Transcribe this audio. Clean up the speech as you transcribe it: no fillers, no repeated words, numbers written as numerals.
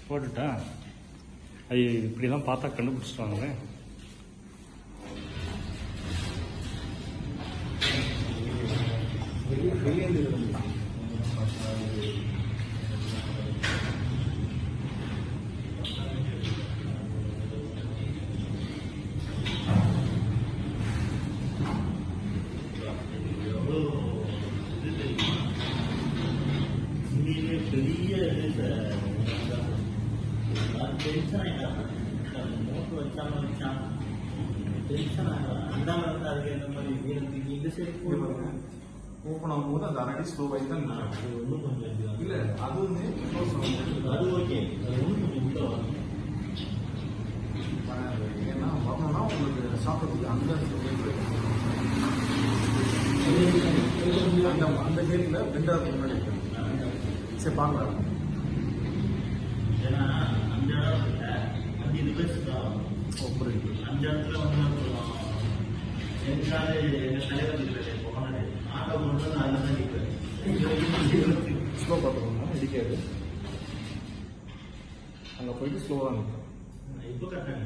போட்டுட்டா ஐயோ இப்படிலாம் பார்த்தா கண்டுபிடிச்சிட்டாங்களே. பெரிய டென்ஷன் ஆகிட்டாங்க. மோட்டர் வச்சாங்க டென்ஷன் ஆகிடும். அந்த மாதிரி அதுக்கு இந்த மாதிரி வீரத்துக்கு இந்த சைடு ஓப்பன் ஆகும்போது அந்த அரை ஸ்லோ ஆகி தான் அது ஒன்றும் கொஞ்சம் இல்லை அது வந்து அது ஓகே, அது ஒன்றும் கொஞ்சம் உள்ள வரும். ஏன்னா வரணும்னா உங்களுக்கு சாப்பிட்றதுக்கு அந்த அந்த கேட்டில் ரெண்டாவது முன்னாடி இருக்கு. சரி பார்க்கலாம். ஏன்னா அந்த இடத்துல 5 ரிவர்ஸ் தான். புரியுது. அந்த இடத்துல வந்து எங்காவது எங்கள் தலைவர் இருக்கிறது போனது ஆட்டோ கொண்டு அதில் தான் நிற்கிறேன். ஸ்லோ பார்த்துக்கோங்க, இடிக்காது. அங்கே போயிட்டு ஸ்லோவாக நிற்கும். இப்போ கரெக்டாக